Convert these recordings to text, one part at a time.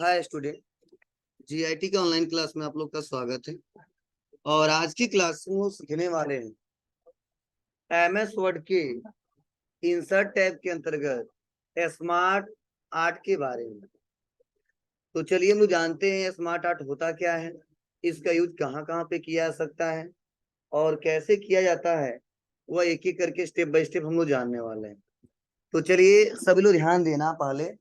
Hi student. GIT के online class में आप लोग का स्वागत है। और आज की क्लास में वो सीखने वाले हैं एमएस वर्ड के इंसर्ट टैब के अंतर्गत स्मार्ट आर्ट के बारे में। तो चलिए हम लोग जानते हैं स्मार्ट आर्ट होता क्या है, इसका यूज कहाँ कहाँ पे किया जा सकता है और कैसे किया जाता है, वह एक एक करके स्टेप बाय स्टेप हम लोग जानने वाले हैं। तो चलिए सभी लोग ध्यान देना। पहले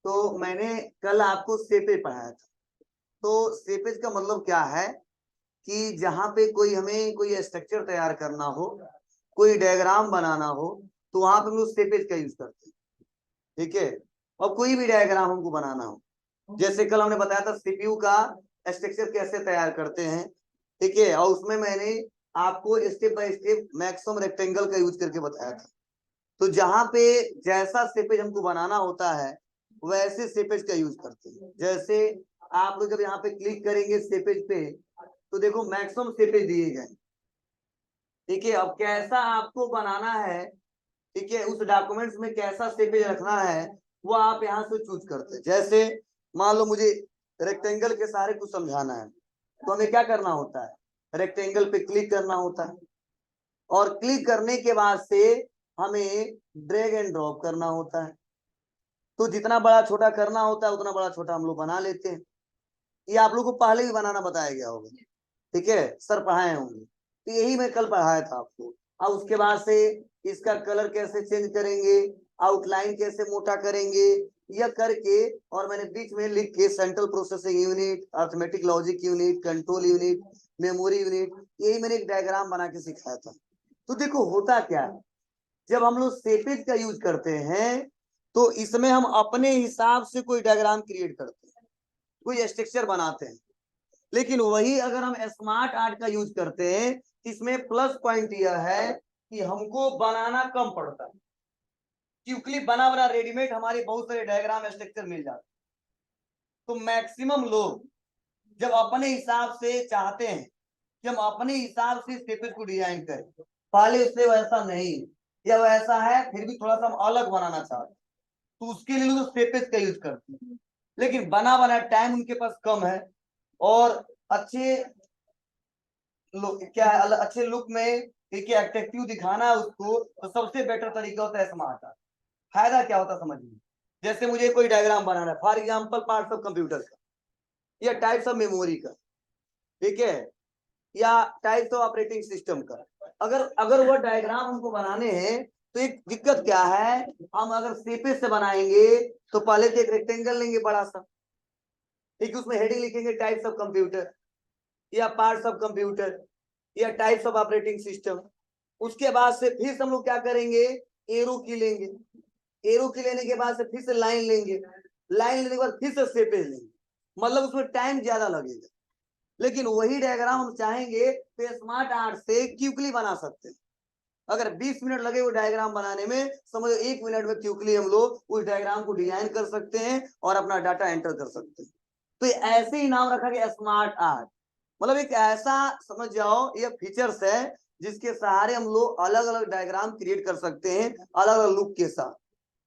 तो मैंने कल आपको सेपेज पढ़ाया था। तो सेपेज का मतलब क्या है कि जहां पे कोई हमें कोई स्ट्रक्चर तैयार करना हो, कोई डायग्राम बनाना हो, तो वहां पे हम लोग स्टेपेज का यूज करते हैं। ठीक है। और कोई भी डायग्राम हमको बनाना हो, जैसे कल हमने बताया था सीपीयू का स्ट्रक्चर कैसे तैयार करते हैं। ठीक है। और उसमें मैंने आपको step by step maximum rectangle का यूज करके बताया था। तो जहां पे जैसा स्टेपेज हमको बनाना होता है वैसे स्टेपेज का यूज करते हैं। जैसे आप लोग जब यहाँ पे क्लिक करेंगे स्टेपेज पे, तो देखो मैक्सिमम स्टेपेज दिए गए। ठीक है। अब कैसा आपको बनाना है, ठीक है, उस डॉक्यूमेंट्स में कैसा स्टेपेज रखना है वो आप यहाँ से चूज करते हैं। जैसे मान लो मुझे रेक्टेंगल के सारे कुछ समझाना है, तो हमें क्या करना होता है, रेक्टेंगल पे क्लिक करना होता है। और क्लिक करने के बाद से हमें ड्रैग एंड ड्रॉप करना होता है। तो जितना बड़ा छोटा करना होता है उतना बड़ा छोटा हम लोग बना लेते हैं। ये आप लोग को पहले भी बनाना बताया गया होगा। ठीक है, सर पढ़ाए होंगे। तो यही मैं कल पढ़ाया था आपको। अब उसके बाद से इसका कलर कैसे चेंज करेंगे, आउटलाइन कैसे मोटा करेंगे, यह करके, और मैंने बीच में लिख के central processing unit, arithmetic logic unit, control unit, memory unit, यही मैंने एक डायग्राम बना के सिखाया था। तो देखो होता क्या है, जब हम लोग सेपेज का यूज करते हैं तो इसमें हम अपने हिसाब से कोई डायग्राम क्रिएट करते हैं, कोई स्ट्रक्चर बनाते हैं। लेकिन वही अगर हम स्मार्ट आर्ट का यूज करते हैं, इसमें प्लस पॉइंट यह है कि हमको बनाना कम पड़ता है, क्योंकि बना बना रेडीमेड हमारे बहुत सारे डायग्राम स्ट्रक्चर मिल जाते। तो मैक्सिमम लोग जब अपने हिसाब से चाहते हैं कि हम अपने हिसाब से स्टेपेज को डिजाइन करें, पहले उससे वैसा नहीं, या वैसा है फिर भी थोड़ा सा हम अलग बनाना चाहते हैं, तो उसके लिए लोग स्टेपेज का यूज करते हैं। लेकिन बना बना टाइम उनके पास कम है और अच्छे क्या है, अच्छे लुक में एक अट्रैक्टिव दिखाना है उसको, तो सबसे बेटर तरीका होता है स्मार्ट आर्ट। फायदा क्या होता है समझिए। जैसे मुझे कोई डायग्राम बनाना है, for example parts of computer का, या टाइप्स ऑफ मेमोरी का, ठीक है, या टाइप्स ऑफ ऑपरेटिंग सिस्टम का। अगर अगर वो डायग्राम हमको बनाने हैं तो एक दिक्कत क्या है, हम अगर सेपेज से बनाएंगे तो पहले तो एक रेक्टेंगल लेंगे बड़ा सा, ठीक है, उसमें हेडिंग लिखेंगे टाइप्स ऑफ कंप्यूटर, या पार्ट्स ऑफ कंप्यूटर, या टाइप्स ऑफ ऑपरेटिंग सिस्टम। उसके बाद से फिर हम लोग क्या करेंगे, एरो की लेंगे, एरो की लेने के बाद से फिर से लाइन लेंगे, लाइन लेने के बाद फिर से सेपेज लेंगे, मतलब उसमें टाइम ज्यादा लगेगा। लेकिन वही डायग्राम हम चाहेंगे तो स्मार्ट आर्ट से क्विकली बना सकते हैं। अगर 20 मिनट लगे वो डायग्राम बनाने में, समझो 1 मिनट में क्विकली हम लोग उस डायग्राम को डिजाइन कर सकते हैं और अपना डाटा एंटर कर सकते हैं। तो ऐसे ही नाम रखा गया स्मार्ट आर्ट। मतलब एक ऐसा समझ जाओ ये फीचर्स है जिसके सहारे हम लोग अलग अलग डायग्राम क्रिएट कर सकते हैं अलग अलग लुक के साथ।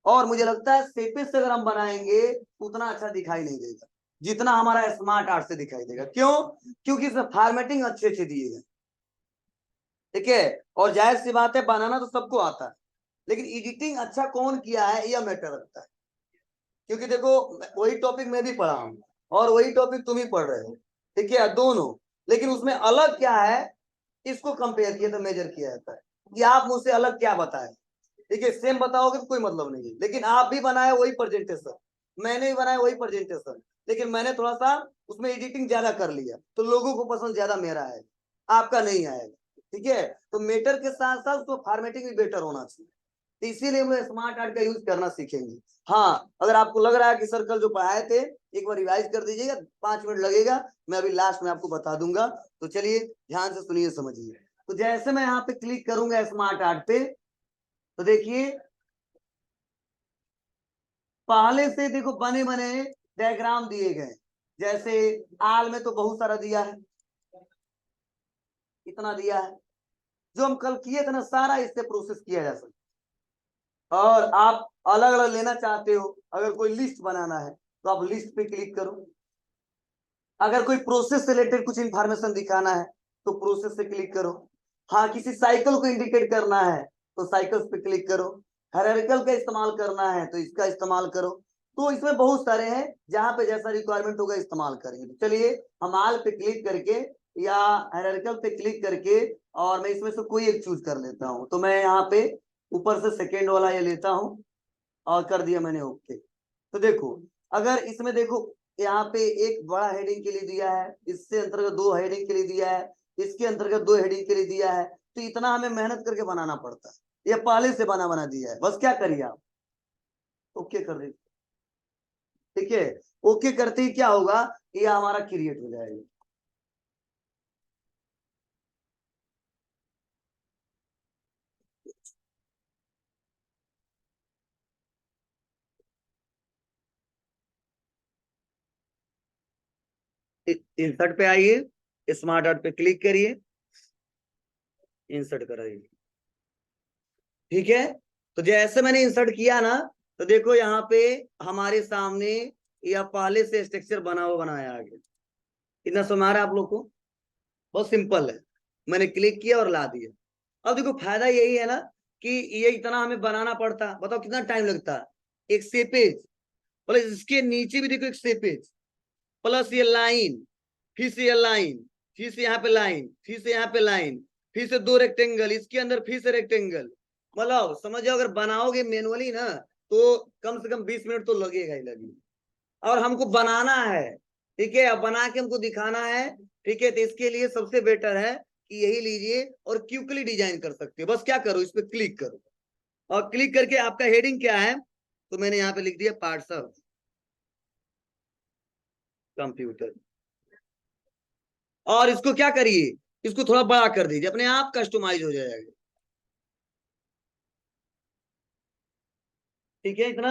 और मुझे लगता है सेपेज से अगर हम बनाएंगे उतना अच्छा दिखाई नहीं देगा जितना हमारा स्मार्ट आर्ट से दिखाई देगा। क्यों? क्योंकि इसमें फॉर्मेटिंग अच्छे अच्छे दिए गए। ठीक है। और जाहिर सी बात है बनाना तो सबको आता है, लेकिन एडिटिंग अच्छा कौन किया है यह मैटर रखता है। क्योंकि देखो वही टॉपिक मैं भी पढ़ा हूँ और वही टॉपिक तुम ही पढ़ रहे हो, ठीक है, दोनों। लेकिन उसमें अलग क्या है, इसको कंपेयर किया तो मेजर किया जाता है कि आप मुझसे अलग क्या बताएं। ठीक है, सेम बताओगे तो कोई मतलब नहीं है, लेकिन आप भी बनाए वही प्रेजेंटेशन, मैंने भी बनाया वही प्रेजेंटेशन, लेकिन मैंने थोड़ा सा उसमें एडिटिंग ज्यादा कर लिया तो लोगों को पसंद ज्यादा मेरा आएगा, आपका नहीं आएगा। ठीक है। तो मेटर के साथ साथ उसको फॉर्मेटिंग भी बेटर होना चाहिए। तो इसीलिए हम स्मार्ट आर्ट का यूज करना सीखेंगे। हाँ, अगर आपको लग रहा है कि सर कल जो पढ़ाए थे एक बार रिवाइज कर दीजिएगा, 5 मिनट लगेगा, मैं अभी लास्ट में आपको बता दूंगा। तो चलिए ध्यान से सुनिए समझिए। तो जैसे मैं यहाँ पे क्लिक करूंगा स्मार्ट आर्ट पे, तो देखिए पहले से देखो बने बने डायग्राम दिए गए। जैसे आल में तो बहुत सारा दिया है, इतना दिया है, जो हम कल किए थे ना सारा इससे प्रोसेस किया जा सकता है। और आप अलग अलग लेना चाहते हो, अगर कोई लिस्ट बनाना है तो आप लिस्ट पे क्लिक करो। अगर कोई प्रोसेस से रिलेटेड कुछ इंफॉर्मेशन दिखाना है तो प्रोसेस से क्लिक करो। हाँ, किसी साइकिल को इंडिकेट करना है तो साइकिल्स पे क्लिक करो। हायरार्किकल का इस्तेमाल करना है तो इसका इस्तेमाल करो। तो इसमें बहुत सारे हैं, जहां पे जैसा रिक्वायरमेंट होगा इस्तेमाल करेंगे। तो चलिए हम आल पे क्लिक करके या हायरार्किकल पे क्लिक करके, और मैं इसमें से कोई एक चूज कर लेता हूं। तो मैं यहाँ पे ऊपर से सेकेंड वाला ये लेता हूं और कर दिया मैंने ओके। तो देखो, अगर इसमें देखो यहाँ पे एक बड़ा हेडिंग के लिए दिया है, इससे अंतर्गत दो हेडिंग के लिए दिया है, इसके अंतर्गत दो हेडिंग के लिए दिया है। तो इतना हमें मेहनत करके बनाना पड़ता है। ये पहले से बना दिया है, बस क्या करिए आप ओके कर दीजिए। ठीक है, ओके करते ही क्या होगा, ये हमारा क्रिएट हो जाएगा। इंसर्ट पे आइए, स्मार्ट आर्ट पे क्लिक करिए, इंसर्ट कराइए। ठीक है, तो जैसे मैंने इंसर्ट किया ना, तो देखो यहाँ पे हमारे सामने यह पहले से स्ट्रक्चर बना हुआ बनाया आगे। इतना समझ आ रहा है आप लोग को? बहुत सिंपल है, मैंने क्लिक किया और ला दिया। अब देखो फायदा यही है ना कि ये इतना हमें बनाना पड़ता, बताओ कितना टाइम लगता। एक सेपेज प्लस इसके नीचे भी देखो एक सेपेज, प्लस ये लाइन, फिर से ये लाइन, फिर से यहाँ पे लाइन, फिर से यहाँ पे लाइन, फिर से दो रेक्टेंगल, इसके अंदर फिर से रेक्टेंगल। मतलब समझो अगर बनाओगे मैनुअली ना तो कम से कम 20 मिनट तो लगेगा ही लगेगा। और हमको बनाना है, ठीक है, अब बना के हमको दिखाना है। ठीक है, तो इसके लिए सबसे बेटर है कि यही लीजिए और क्विकली डिजाइन कर सकते हो। बस क्या करो, इस पर क्लिक करो और क्लिक करके आपका हेडिंग क्या है, तो मैंने यहाँ पे लिख दिया पार्ट्स ऑफ कंप्यूटर। और इसको क्या करिए, इसको थोड़ा बड़ा कर दीजिए, अपने आप कस्टमाइज हो जाएगा। ठीक है इतना।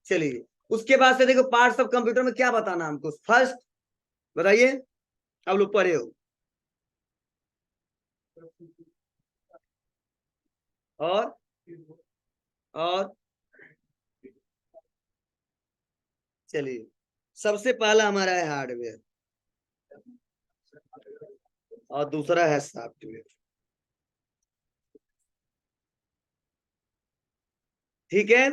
चलिए, उसके बाद से देखो पार्ट्स ऑफ कंप्यूटर में क्या बताना हमको। फर्स्ट बताइए, आप लोग पढ़े हो। और और चलिए, सबसे पहला हमारा है हार्डवेयर और दूसरा है सॉफ्टवेयर। ठीक है,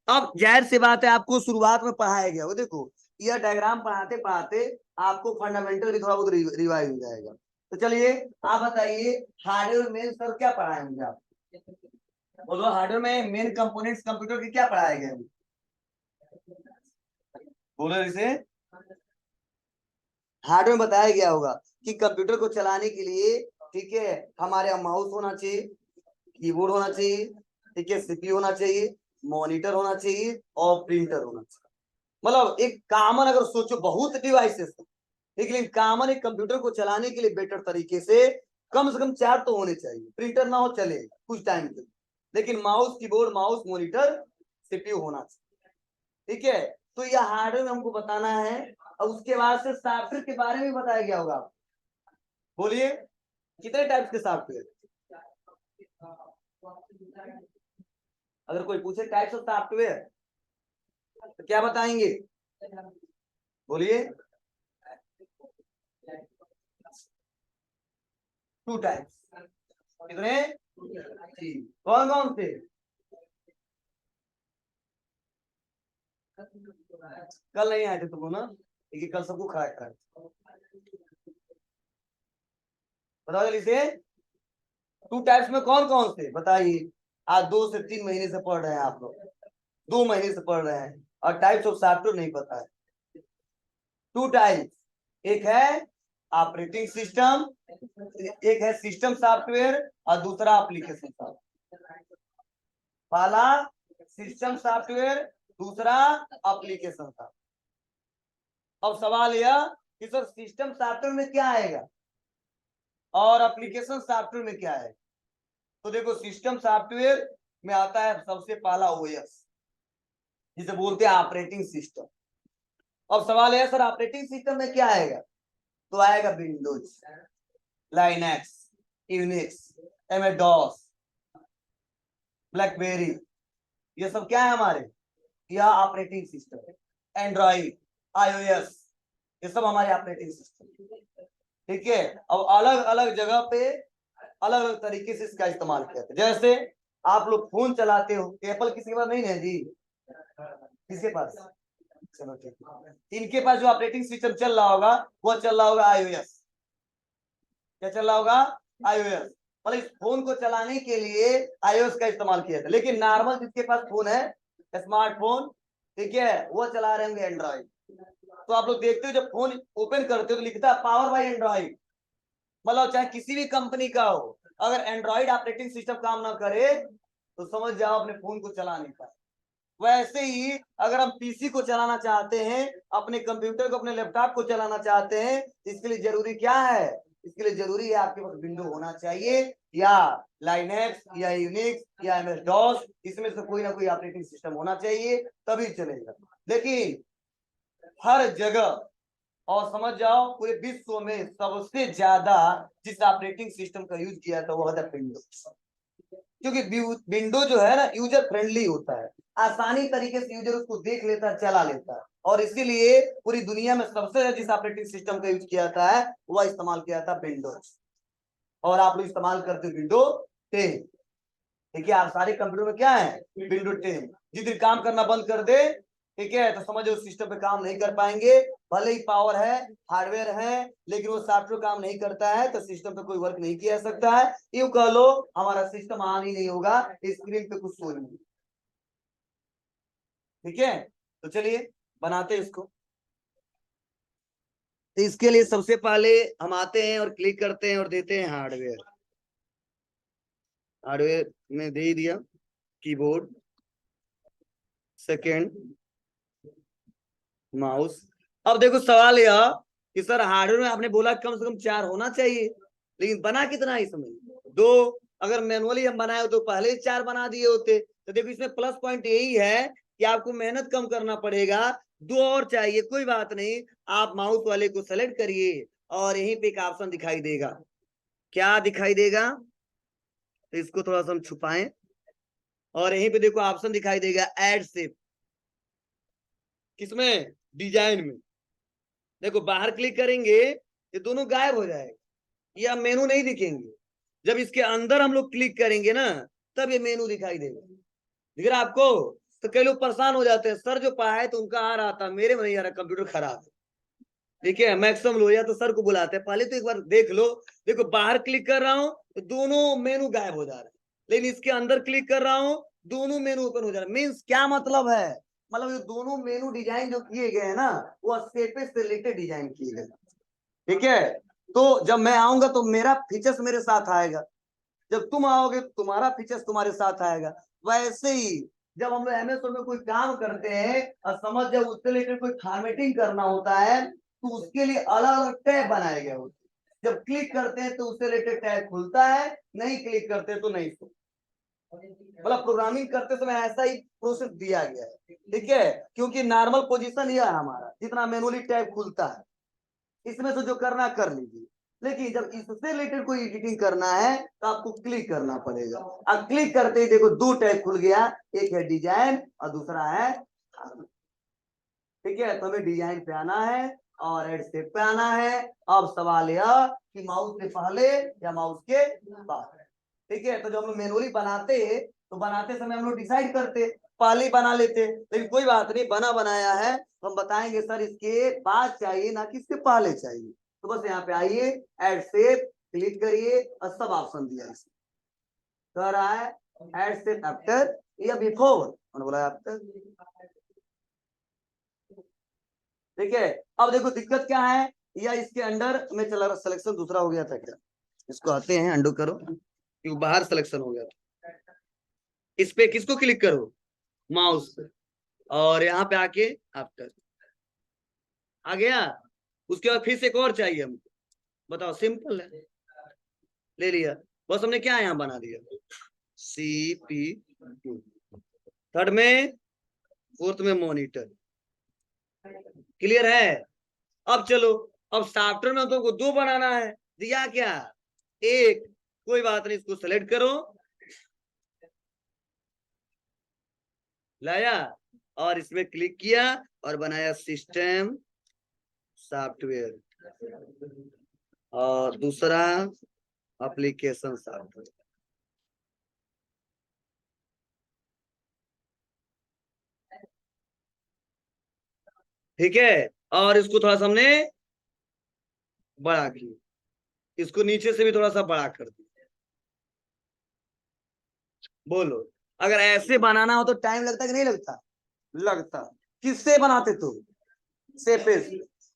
अब जाहिर सी बात है आपको शुरुआत में पढ़ाया गया वो, देखो यह डायग्राम पढ़ाते पढ़ाते आपको फंडामेंटल भी थोड़ा बहुत रिवाइज हो जाएगा। तो चलिए आप बताइए, हार्डवेयर में सर क्या पढ़ाएंगे आप? बोलो, हार्डवेयर में मेन कंपोनेंट्स कंप्यूटर के क्या पढ़ाए गए? बोलो इसे। हार्डवेयर में बताया गया होगा कि कंप्यूटर को चलाने के लिए, ठीक है, हमारे यहाँ माउस होना चाहिए, कीबोर्ड होना चाहिए, ठीक है, सीपीयू होना चाहिए, मॉनिटर होना चाहिए और प्रिंटर होना चाहिए। मतलब एक कॉमन, अगर सोचो बहुत डिवाइसेस है, लेकिन कॉमन एक कंप्यूटर को चलाने के लिए बेटर तरीके से कम चार तो होने चाहिए। प्रिंटर ना हो चलेगा कुछ टाइम के, लेकिन mouse keyboard, mouse monitor, CPU होना चाहिए। ठीक है, तो यह हार्डवेयर हमको बताना है। और उसके बाद से सॉफ्टवेयर के बारे में बताया गया होगा। बोलिए, कितने टाइप्स के सॉफ्टवेयर? अगर कोई पूछे टाइप्स ऑफ सॉफ्टवेयर तो क्या बताएंगे? बोलिए। Two types. कितने? कौन कौन से? कल नहीं आए थे तुम ना, लेकिन कल सबको खाया खाए। बताओ जल्दी से, टू टाइप्स में कौन कौन से बताइए। आज 2 से 3 महीने से पढ़ रहे हैं आप लोग, 2 महीने से पढ़ रहे हैं और टाइप्स ऑफ सॉफ्टवेयर नहीं पता है। टू टाइप्स, एक है ऑपरेटिंग सिस्टम, एक है सिस्टम सॉफ्टवेयर और दूसरा एप्लीकेशन सॉफ्टवेयर। पहला सिस्टम सॉफ्टवेयर, दूसरा एप्लीकेशन सॉफ्टवेयर। अब सवाल यह कि सर सिस्टम सॉफ्टवेयर में क्या आएगा और एप्लीकेशन सॉफ्टवेयर में क्या है? तो देखो, सिस्टम सॉफ्टवेयर में आता है सबसे पहला ओएस, जिसे बोलते हैं ऑपरेटिंग सिस्टम। अब सवाल है सर ऑपरेटिंग सिस्टम में क्या आएगा? तो आएगा Windows, Linux, Unix, MS DOS, BlackBerry. ये सब क्या है हमारे? यह ऑपरेटिंग सिस्टम है। एंड्रॉइड, iOS, ये सब हमारे ऑपरेटिंग सिस्टम। ठीक है, अब अलग अलग जगह पे अलग अलग तरीके से इसका इस्तेमाल किया था। जैसे आप लोग फोन चलाते हो, एप्पल किसी के पास नहीं है जी, किसके पास? चलो ठीक है, इनके पास जो ऑपरेटिंग सिस्टम चल रहा होगा वो चल रहा होगा iOS। क्या चल रहा होगा? iOS। मतलब इस फोन को चलाने के लिए iOS का इस्तेमाल किया था। लेकिन नॉर्मल जिसके पास फोन है, स्मार्टफोन, ठीक है, वो चला रहे होंगे एंड्रॉइड। तो आप लोग देखते हो जब फोन ओपन करते हो तो लिखता है पावर बाय एंड्रॉइड। मतलब चाहे किसी भी कंपनी का हो, अगर एंड्रॉइड ऑपरेटिंग सिस्टम काम ना करे तो समझ जाओ अपने फोन को चला नहीं पाए। वैसे ही अगर हम पीसी को चलाना चाहते हैं, अपने कंप्यूटर को, अपने लैपटॉप को चलाना चाहते हैं, इसके लिए जरूरी क्या है? इसके लिए जरूरी है आपके पास विंडो होना चाहिए, या लाइनेक्स, या यूनिक्स, या एमएस डॉस, इसमें से कोई ना कोई ऑपरेटिंग सिस्टम होना चाहिए, तभी चलेगा। लेकिन हर जगह, और समझ जाओ पूरे विश्व में सबसे ज्यादा जिस ऑपरेटिंग सिस्टम का यूज किया था वो है विंडोज। क्योंकि विंडो जो है ना यूजर फ्रेंडली होता है, आसानी तरीके से यूजर उसको देख लेता है, चला लेता है, और इसीलिए पूरी दुनिया में सबसे ज्यादा जिस ऑपरेटिंग सिस्टम का यूज किया था है वह इस्तेमाल किया था विंडोज। और आप लोग इस्तेमाल करते विंडो 10। देखिए आप सारे कंप्यूटर में क्या है? विंडो 10। जिस दिन काम करना बंद कर दे, ठीक है, तो समझो उस सिस्टम पे काम नहीं कर पाएंगे। भले ही पावर है, हार्डवेयर है, लेकिन वो सॉफ्टवेयर काम नहीं करता है तो सिस्टम पे कोई वर्क नहीं किया सकता है। यूं कह लो हमारा सिस्टम ऑन ही नहीं होगा, स्क्रीन पे कुछ शो नहीं। ठीक है, तो चलिए बनाते हैं इसको। तो इसके लिए सबसे पहले हम आते हैं और क्लिक करते हैं और देते हैं हार्डवेयर। हार्डवेयर में दे ही दिया, कीबोर्ड, सेकेंड माउस। अब देखो सवाल यह कि सर हार्डवेयर में आपने बोला कम से कम 4 होना चाहिए, लेकिन बना कितना इसमें? 2। अगर मैनुअली हम बनाए तो पहले ही 4 बना दिए होते। तो देखो इसमें प्लस पॉइंट यही है कि आपको मेहनत कम करना पड़ेगा, 2 और चाहिए, कोई बात नहीं। आप माउस वाले को सेलेक्ट करिए और यहीं पे एक ऑप्शन दिखाई देगा। क्या दिखाई देगा? तो इसको थोड़ा सा हम छुपाएं, और यहीं पे देखो ऑप्शन दिखाई देगा ऐड शेप। किसमें? डिजाइन में। देखो बाहर क्लिक करेंगे ये दोनों गायब हो जाएगा, ये अब मेनू नहीं दिखेंगे। जब इसके अंदर हम लोग क्लिक करेंगे ना तब ये मेनू दिखाई देगा। दिख रहा आपको? तो कई लोग परेशान हो जाते हैं, सर जो पढ़ा है तो उनका आ रहा था, मेरे में नहीं आ रहा, कंप्यूटर खराब है। ठीक है, मैक्सिमम लो या तो सर को बुलाते हैं, पहले तो एक बार देख लो। देखो बाहर क्लिक कर रहा हूं तो दोनों मेनू गायब हो जा रहे हैं, लेकिन इसके अंदर क्लिक कर रहा हूं दोनों मेनू ओपन हो जा रहे हैं। मीन्स क्या मतलब है? मतलब ये दोनों मेनू डिजाइन जो किए गए हैं ना वो स्टेपे से रिलेटेड डिजाइन किए गए। ठीक है, तो जब मैं आऊंगा तो मेरा फीचर्स मेरे साथ आएगा, जब तुम आओगे तुम्हारा फीचर्स तुम्हारे साथ आएगा। वैसे ही जब हम लोग एमएस में कोई काम करते हैं और समझ जब उससे रिलेटेड कोई फॉर्मेटिंग करना होता है तो उसके लिए अलग अलग टैब बनाए गए होते हैं। जब क्लिक करते हैं तो उससे रिलेटेड टैब खुलता है, नहीं क्लिक करते तो नहीं खुलता। मतलब प्रोग्रामिंग करते समय ऐसा ही प्रोसेस दिया गया है। ठीक है, क्योंकि नॉर्मल पोजीशन यह है हमारा, जितना मैनुअली टैब खुलता है इसमें से जो करना कर लीजिए। लेकिन जब इससे रिलेटेड कोई एडिटिंग करना है तो आपको क्लिक करना पड़ेगा। अब क्लिक करते ही देखो 2 टैब खुल गया, एक है डिजाइन और दूसरा है। ठीक है, तो हमें डिजाइन पे आना है और एड शेप पे आना है। अब सवाल यह कि माउस से पहले या माउस के बाद। ठीक है, तो जब हम लोग मैनुअली बनाते हैं तो बनाते समय हम लोग डिसाइड करते पहले ही बना लेते, लेकिन कोई बात नहीं, बना बनाया है तो हम बताएंगे सर इसके बाद चाहिए ना कि इसके पहले चाहिए। तो बस यहाँ पे आइए, ऐड शेप क्लिक करिए और सब ऑप्शन दिया इसमें। कह रहा है ऐड शेप आफ्टर या बिफोर, मैंने बोला आफ्टर। ठीक है, अब देखो दिक्कत क्या है, या इसके अंडर में चला रहा सिलेक्शन दूसरा हो गया था क्या? इसको आते हैं अंडू करो, क्योंकि बाहर सिलेक्शन हो गया था। इस पे किसको क्लिक करो? माउस पे, और यहाँ पे आके आफ्टर आ गया। उसके बाद फिर से एक और चाहिए हमको, बताओ, सिंपल है, ले लिया। बस हमने क्या यहाँ बना दिया, CPU। थर्ड में, फोर्थ में मॉनिटर। क्लियर है? अब चलो, अब सॉफ्टवेयर में तुमको 2 बनाना है, दिया क्या? एक। कोई बात नहीं, इसको सेलेक्ट करो, लाया। और इसमें क्लिक किया और बनाया सिस्टम सॉफ्टवेयर, और दूसरा एप्लीकेशन सॉफ्टवेयर। ठीक है, और इसको थोड़ा सा हमने बड़ा किया, इसको नीचे से भी थोड़ा सा बड़ा कर दिया। बोलो, अगर ऐसे बनाना हो तो टाइम लगता कि नहीं लगता? लगता। किससे बनाते तो? सेपेस।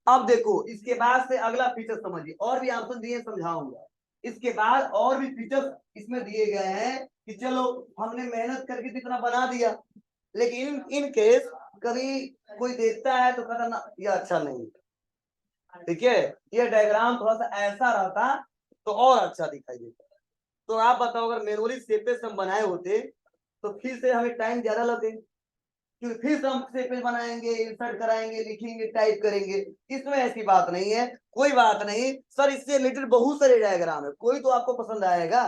अब देखो, इसके बाद से अगला फीचर समझिए, और भी ऑप्शन दिए समझाऊंगा। इसके बाद और भी फीचर इसमें दिए गए हैं कि चलो हमने मेहनत करके तो इतना बना दिया, लेकिन इन केस कभी कोई देखता है तो कहता ना ये अच्छा नहीं। ठीक है, ये डायग्राम थोड़ा सा ऐसा रहता तो और अच्छा दिखाई देता। तो आप बताओ, अगर मेमोरी सेपेस हम बनाए होते तो फिर से हमें टाइम ज्यादा लगे, क्योंकि फिर से हम सेपेस बनाएंगे, इंसर्ट कराएंगे, लिखेंगे, टाइप करेंगे। इसमें ऐसी बात नहीं है। कोई बात नहीं सर, इससे रिलेटेड बहुत सारे डायग्राम है, कोई तो आपको पसंद आएगा।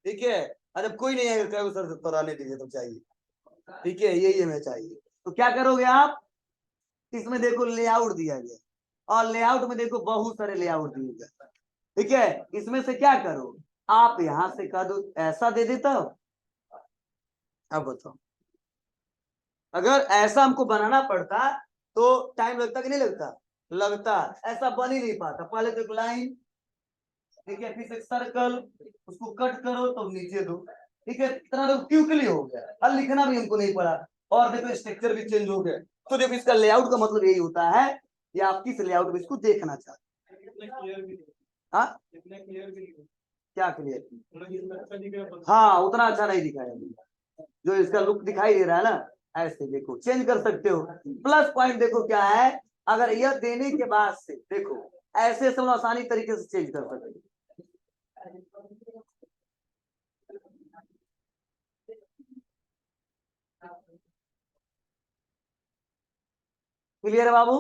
ठीक है, अरे कोई नहीं आएगा सर तो आने दीजिए तो चाहिए। ठीक है, यही हमें चाहिए। तो क्या करोगे आप? इसमें देखो लेआउट दिया गया, और लेआउट में देखो बहुत सारे लेआउट दिए गए। ठीक है, इसमें से क्या करो, आप यहां से कर दो, ऐसा दे देता। अब बताओ, अगर ऐसा हमको बनाना पड़ता तो टाइम लगता कि नहीं लगता? लगता। ऐसा बन ही नहीं पाता। पहले तो एक लाइन, ठीक है, फिर एक सर्कल, उसको कट करो तो नीचे दो। ठीक है, इतना तो क्विकली हो गया, अब लिखना भी हमको नहीं पड़ा। और देखो स्ट्रक्चर भी चेंज हो गया। तो देखो इसका लेआउट का मतलब यही होता है कि आप किस लेआउट में इसको देखना चाहते हैं। हाँ, क्या क्लियर? हाँ, उतना अच्छा नहीं दिखाया, जो इसका लुक दिखाई दे रहा है ना, ऐसे देखो चेंज कर सकते हो। प्लस पॉइंट देखो क्या है, अगर यह देने के बाद से देखो ऐसे सब आसानी तरीके से चेंज कर सकते हो। क्लियर है बाबू?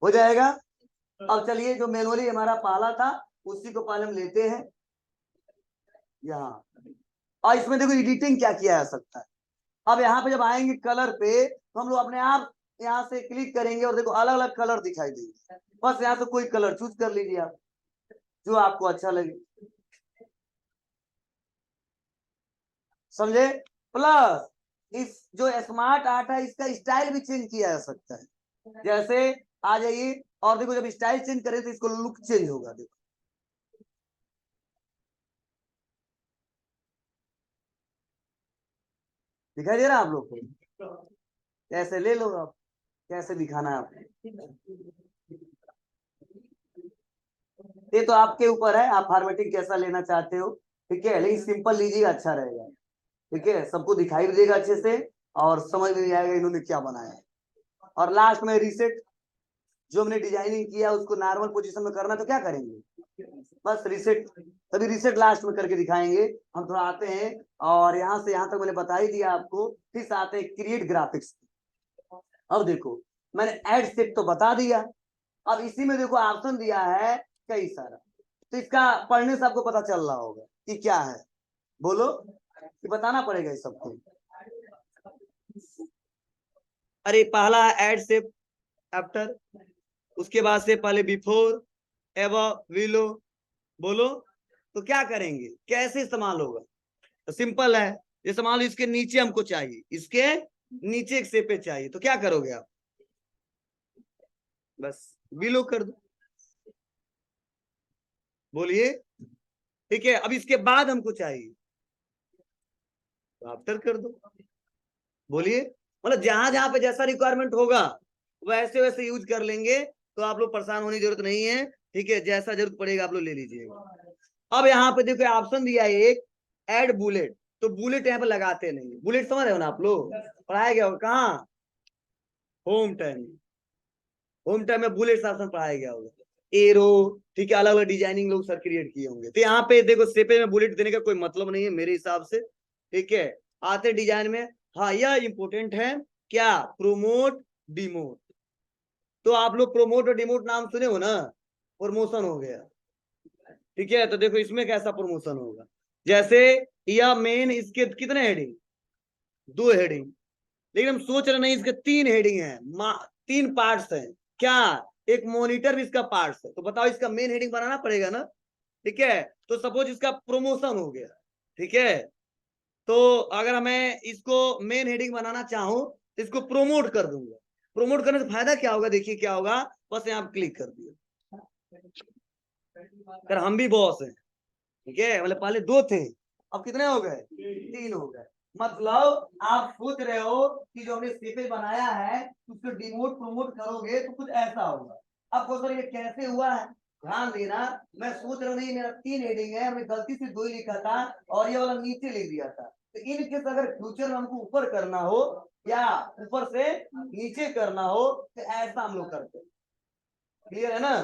हो जाएगा। अब चलिए, जो मैनुअली हमारा पहला था उसी को पहले हम लेते हैं यहाँ। और इसमें देखो एडिटिंग क्या किया जा सकता है। अब यहाँ पे जब आएंगे कलर पे तो हम लोग अपने आप यहाँ से क्लिक करेंगे और देखो अलग अलग कलर दिखाई देंगे। बस यहाँ से कोई कलर चूज कर लीजिए आप, जो आपको अच्छा लगे। समझे? प्लस इस जो स्मार्ट आर्ट है इसका स्टाइल भी चेंज किया जा सकता है। जैसे आ जाइए, और देखो जब स्टाइल चेंज करें तो इसको लुक चेंज होगा। देखो दिखाई दे रहा है आप लोग को? कैसे ले लो आप, कैसे दिखाना है आपको, ये तो आपके ऊपर है, आप फॉर्मेटिंग कैसा लेना चाहते हो। ठीक है, लेकिन सिंपल लीजिएगा, अच्छा रहेगा। ठीक है, सबको दिखाई भी देगा अच्छे से, और समझ में भी आएगा इन्होंने क्या बनाया है। और लास्ट में रिसेट, जो हमने डिजाइनिंग किया उसको नॉर्मल पोजीशन में करना तो क्या करेंगे, बस रिसेट। तभी रिसेट लास्ट में करके दिखाएंगे। हम थोड़ा आते हैं, और यहाँ से यहाँ तक मैंने बता ही दिया आपको, फिर आते हैं क्रिएट ग्राफिक्स। अब देखो, मैंने एड सेट तो बता दिया, अब इसी में देखो ऑप्शन दिया है कई सारा। तो इसका पढ़ने से आपको पता चल रहा होगा कि क्या है। बोलो, कि बताना पड़ेगा इस सबको। अरे पहला एड से आफ्टर, उसके बाद से पहले बिफोर, एवं, विलो। बोलो, तो क्या करेंगे, कैसे इस्तेमाल होगा? तो सिंपल है, जैसे मान लो इसके नीचे हमको चाहिए, इसके नीचे एक सेपे चाहिए, तो क्या करोगे आप? बस बिलो कर दो। बोलिए। ठीक है, अब इसके बाद हमको चाहिए तो आफ्टर कर दो। बोलिए, मतलब जहां जहां पे जैसा रिक्वायरमेंट होगा वैसे वैसे यूज कर लेंगे, तो आप लोग परेशान होने की जरूरत नहीं है। ठीक है, जैसा जरूरत पड़ेगा आप लोग ले लीजिएगा। अब यहाँ पे देखो ऑप्शन दिया है एक, एड बुलेट। तो बुलेट यहाँ पे लगाते नहीं, बुलेट समझ रहे हो ना आप लोग, पढ़ाया गया होगा कहाँ, होम टाइम। होम टाइम में बुलेट ऑप्शन पढ़ाया गया होगा, एरो। ठीक है, अलग अलग डिजाइनिंग लोग सर क्रिएट किए होंगे। तो यहाँ पे देखो सेपे में बुलेट देने का कोई मतलब नहीं है मेरे हिसाब से। ठीक है, आते डिजाइन में। हाँ, यह इंपोर्टेंट है, क्या, प्रोमोट डिमोट। तो आप लोग प्रोमोट और डिमोट नाम सुने हो ना, प्रमोशन हो गया। ठीक है, तो देखो इसमें कैसा प्रमोशन होगा, जैसे यह मेन, इसके कितने हेडिंग, 2 हेडिंग, लेकिन हम सोच रहे नहीं इसके 3 हेडिंग है, 3 पार्ट्स हैं क्या, एक मॉनिटर भी इसका पार्ट्स है, तो बताओ इसका मेन हेडिंग बनाना पड़ेगा ना। ठीक है, तो सपोज इसका प्रमोशन हो गया, ठीक है, तो अगर मैं इसको मेन हेडिंग बनाना चाहूं तो इसको प्रोमोट कर दूंगा। प्रोमोट करने से फायदा क्या होगा, देखिए क्या होगा, बस यहाँ क्लिक कर दिया, अगर हम भी बॉस हैं, ठीक है, मतलब पहले 2 थे, अब कितने हो गए, 3 हो गए। मतलब आप सोच रहे हो कि जो हमने स्निपेट बनाया है उसको डिमोट प्रोमोट करोगे तो कुछ ऐसा होगा। अब क्वेश्चन ये कैसे हुआ है, ध्यान देना। मैं सोच रहा हूँ नहीं, मेरा 3 हेडिंग है, हमने गलती से 2 ही लिखा था और ये वाला नीचे लिख दिया था, तो इन केस अगर फ्यूचर में हमको ऊपर करना हो या ऊपर से नीचे करना हो तो ऐसा हम लोग करते हैं। क्लियर है ना,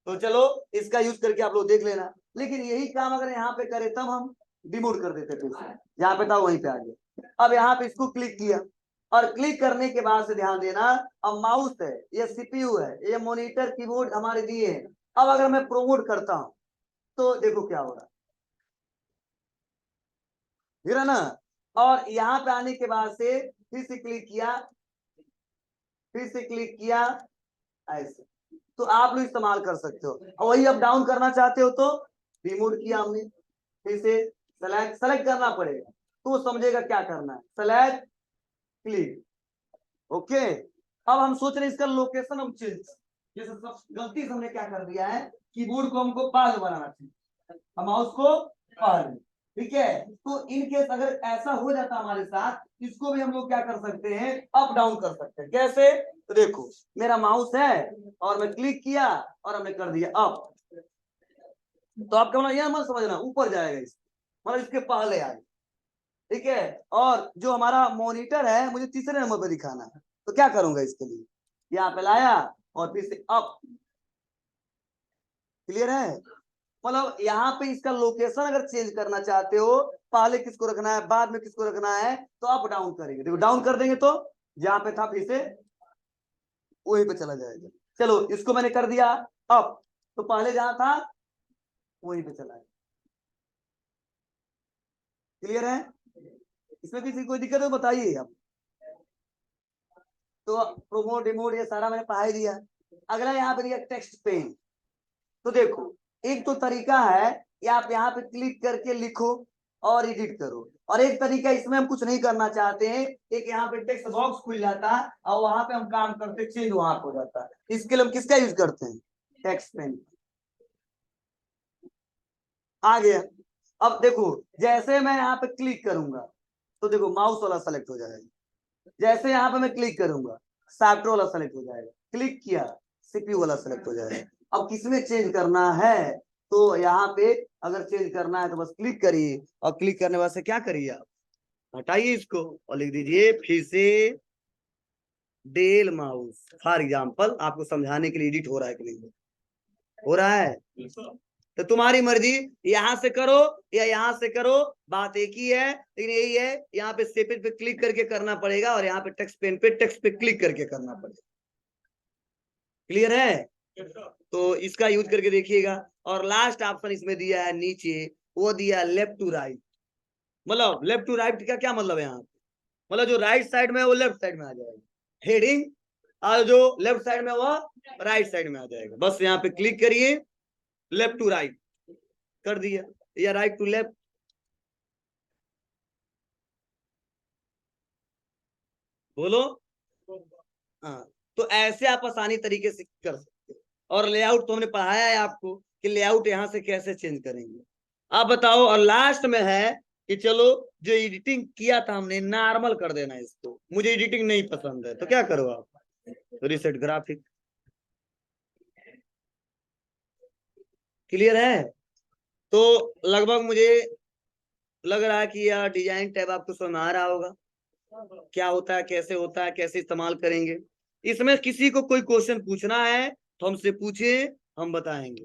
तो चलो इसका यूज करके आप लोग देख लेना। लेकिन यही काम अगर यहाँ पे करे तब हम डिमोट कर देते थे, जहाँ पे था वहीं पे आ गया। अब यहाँ पे इसको क्लिक किया और क्लिक करने के बाद से ध्यान देना, अब माउस है, ये सीपीयू है, ये मॉनिटर कीबोर्ड हमारे दिए हैं। अब अगर मैं प्रोमोट करता हूं तो देखो क्या हो रहा है ना, और यहाँ पे आने के बाद से फिर से क्लिक किया, फिर से क्लिक किया, ऐसे तो आप लोग इस्तेमाल कर सकते हो। और वही अप डाउन करना चाहते हो तो रिमूव किया हमने, फिर से सेलेक्ट, सेलेक्ट करना पड़ेगा तो वो समझेगा क्या करना है, सेलेक्ट, क्लिक, ओके। अब हम सोच रहे हैं इसका लोकेशन हम चेंज, जैसे सब गलती से हमने क्या कर दिया है, कीबोर्ड को हमको पास बनाना चाहिए, हम माउस को पास, ठीक है। तो इन केस अगर ऐसा हो जाता हमारे साथ, इसको भी हम लोग क्या कर सकते हैं, अप डाउन कर सकते हैं। कैसे, तो देखो मेरा माउस है और मैं क्लिक किया और हमने कर दिया अप, तो आपका मतलब यह मत समझना ऊपर जाएगा, इस मतलब इसके पहले आए, ठीक है। और जो हमारा मॉनिटर है मुझे तीसरे नंबर पर दिखाना है, तो क्या करूंगा इसके लिए, यहाँ पे लाया और फिर से अप, क्लियर है। मतलब यहाँ पे इसका लोकेशन अगर चेंज करना चाहते हो, पहले किसको रखना है बाद में किसको रखना है, तो अप डाउन करेंगे, देखो डाउन कर देंगे तो जहां पे था फिर से वहीं पे चला जाएगा। चलो इसको मैंने कर दिया अप, तो पहले जहां था वहीं पे चला है, क्लियर है। इसमें किसी कोई दिक्कत है तो बताइए आप। तो प्रोमोट डिमोट ये सारा मैंने पढ़ा ही दिया। अगला यहाँ पे दिया टेक्स्ट पेन, तो देखो एक तो तरीका है कि आप यहाँ पे क्लिक करके लिखो और एडिट करो, और एक तरीका इसमें हम कुछ नहीं करना चाहते हैं, एक यहाँ पे टेक्स्ट बॉक्स खुल जाता है और वहां पे हम काम करते, चेंज वहां हो जाता है। इसके लिए हम किसका यूज करते हैं, टेक्स्ट पेन, आ गया। अब देखो जैसे मैं यहाँ पे क्लिक करूंगा तो देखो माउस वाला सेलेक्ट हो जाएगा, जैसे यहाँ पे मैं क्लिक करूंगा सॉफ्टवेयर वाला सेलेक्ट हो जाएगा, क्लिक किया सीपीयू वाला सेलेक्ट हो जाएगा। अब किसमें चेंज करना है, तो यहाँ पे अगर चेंज करना है तो बस क्लिक करिए, और क्लिक करने बाद से क्या करिए आप हटाइए इसको और लिख दीजिए फिर से डेल माउस, फॉर एग्जाम्पल आपको समझाने के लिए एडिट हो रहा है कि नहीं हो रहा है, तो तुम्हारी मर्जी, यहां से करो या यहां से करो, बात एक ही है, लेकिन यही है यहाँ पे सेपरेट पे क्लिक करके करना पड़ेगा और यहाँ पे टेक्स्ट पेन पे टेक्स्ट पे क्लिक करके करना पड़ेगा, क्लियर है। तो इसका यूज करके देखिएगा। और लास्ट ऑप्शन इसमें दिया है नीचे, वो दिया लेफ्ट टू राइट, मतलब लेफ्ट टू राइट का क्या मतलब है यहाँ पे, मतलब जो राइट साइड में है वो लेफ्ट साइड में आ जाएगा हेडिंग, और जो लेफ्ट साइड में वो राइट साइड में आ जाएगा। बस यहाँ पे क्लिक करिए, लेफ्ट टू राइट कर दिया या राइट टू लेफ्ट, बोलो। हाँ, तो ऐसे आप आसानी तरीके से कर सकते हो। और लेआउट तो हमने पढ़ाया है आपको कि लेआउट यहाँ से कैसे चेंज करेंगे, आप बताओ। और लास्ट में है कि चलो जो एडिटिंग किया था हमने नॉर्मल कर देना है इसको, मुझे एडिटिंग नहीं पसंद है तो क्या करो आप, तो रिसेट ग्राफिक, क्लियर है। तो लगभग मुझे लग रहा है कि यह डिजाइन टैब आपको समझ में आ रहा होगा, क्या होता है कैसे इस्तेमाल करेंगे। इसमें किसी को कोई क्वेश्चन पूछना है तो हमसे पूछिए, हम बताएंगे।